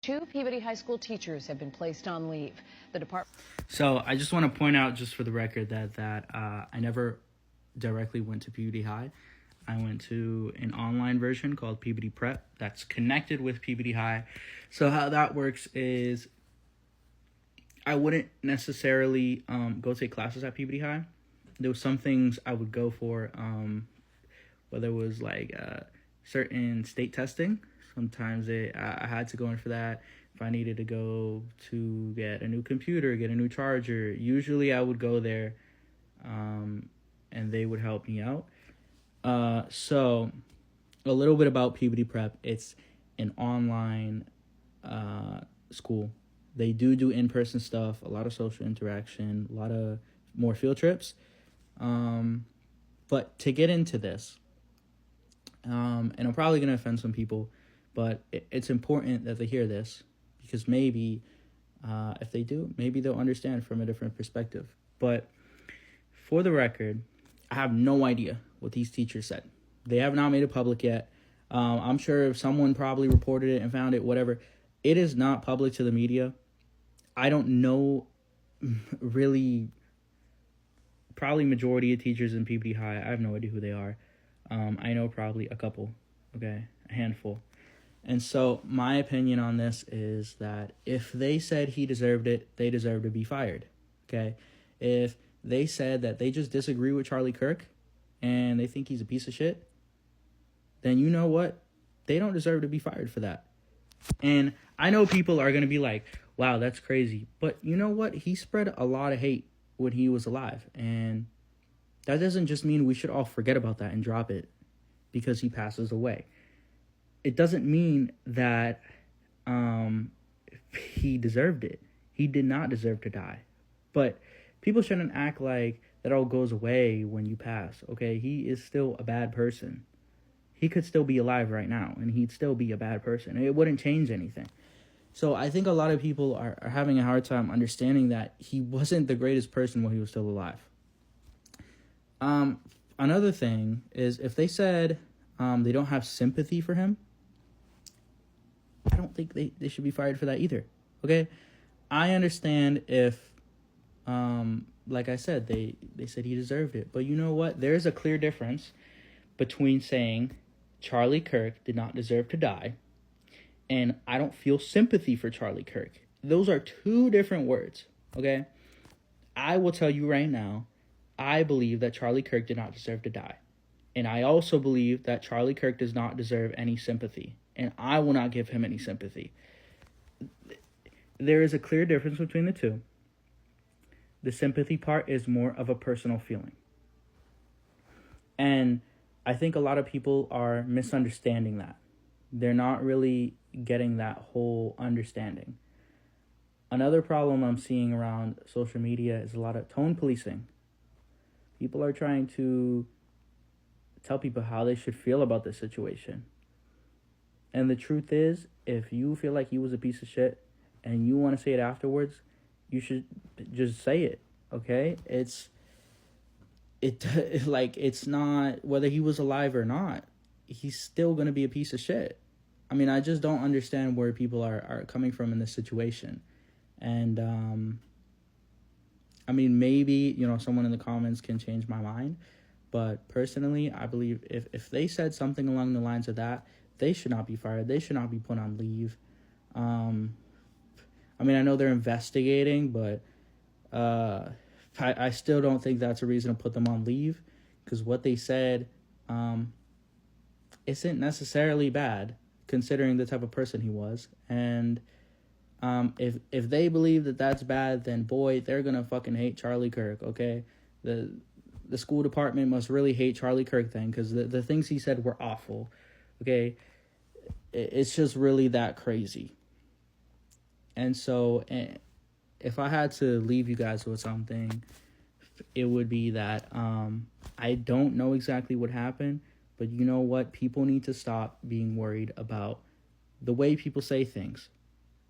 2 Peabody High School teachers have been placed on leave. The department. So I just want to point out, just for the record, that I never directly went to Peabody High. I went to an online version called Peabody Prep that's connected with Peabody High. So how that works is I wouldn't necessarily go take classes at Peabody High. There was some things I would go for, whether it was like certain state testing. Sometimes I had to go in for that. If I needed to go to get a new computer, get a new charger, usually I would go there, and they would help me out. So a little bit about Peabody Prep. It's an online school. They do in-person stuff, a lot of social interaction, a lot of more field trips. But to get into this, and I'm probably going to offend some people, but it's important that they hear this, because maybe if they do, maybe they'll understand from a different perspective. But for the record, I have no idea what these teachers said. They have not made it public yet. I'm sure if someone probably reported it and found it, whatever. It is not public to the media. I don't know really, probably majority of teachers in Peabody High. I have no idea who they are. I know probably a couple, okay, a handful. And so my opinion on this is that if they said he deserved it, they deserve to be fired, okay? If they said that they just disagree with Charlie Kirk and they think he's a piece of shit, then you know what? They don't deserve to be fired for that. And I know people are going to be like, wow, that's crazy. But you know what? He spread a lot of hate when he was alive. And that doesn't just mean we should all forget about that and drop it because he passes away. It doesn't mean that he deserved it. He did not deserve to die. But people shouldn't act like that all goes away when you pass, okay? He is still a bad person. He could still be alive right now, and he'd still be a bad person. It wouldn't change anything. So I think a lot of people are having a hard time understanding that he wasn't the greatest person while he was still alive. Another thing is, if they said they don't have sympathy for him, I don't think they should be fired for that either, okay? I understand if, like I said, they said he deserved it. But you know what? There's a clear difference between saying Charlie Kirk did not deserve to die and I don't feel sympathy for Charlie Kirk. Those are two different words, okay? I will tell you right now, I believe that Charlie Kirk did not deserve to die. And I also believe that Charlie Kirk does not deserve any sympathy. And I will not give him any sympathy. There is a clear difference between the two. The sympathy part is more of a personal feeling. And I think a lot of people are misunderstanding that. They're not really getting that whole understanding. Another problem I'm seeing around social media is a lot of tone policing. People are trying to tell people how they should feel about the situation. And the truth is, if you feel like he was a piece of shit and you want to say it afterwards, you should just say it, okay? It's not, whether he was alive or not, he's still going to be a piece of shit. I mean, I just don't understand where people are coming from in this situation. And, I mean, maybe, someone in the comments can change my mind. But personally, I believe if they said something along the lines of that, they should not be fired. They should not be put on leave. I mean, I know they're investigating, but I still don't think that's a reason to put them on leave, because what they said isn't necessarily bad, considering the type of person he was. And if they believe that that's bad, then boy, they're gonna fucking hate Charlie Kirk, okay? The school department must really hate Charlie Kirk then, because the things he said were awful, okay? It's just really that crazy. And so if I had to leave you guys with something, it would be that I don't know exactly what happened, but you know what? People need to stop being worried about the way people say things,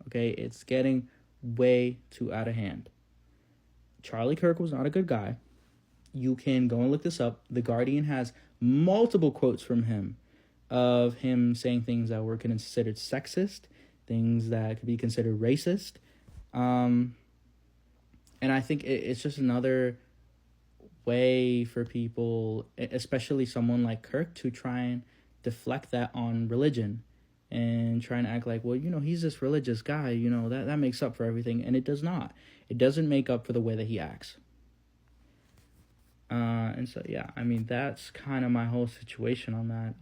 okay? It's getting way too out of hand. Charlie Kirk was not a good guy. You can go and look this up. The Guardian has multiple quotes from him of him saying things that were considered sexist, things that could be considered racist. And I think it's just another way for people, especially someone like Kirk, to try and deflect that on religion and try and act like, well, he's this religious guy, that makes up for everything. And it does not. It doesn't make up for the way that he acts. And so, yeah, I mean, that's kind of my whole situation on that.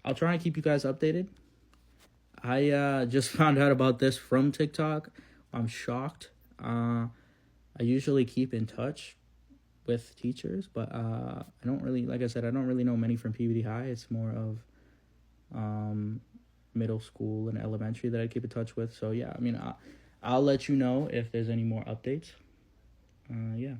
I'll try and keep you guys updated. I just found out about this from TikTok. I'm shocked. I usually keep in touch with teachers, but I don't really, like I said, I don't really know many from Peabody High. It's more of middle school and elementary that I keep in touch with. So, yeah, I mean, I'll let you know if there's any more updates. Yeah.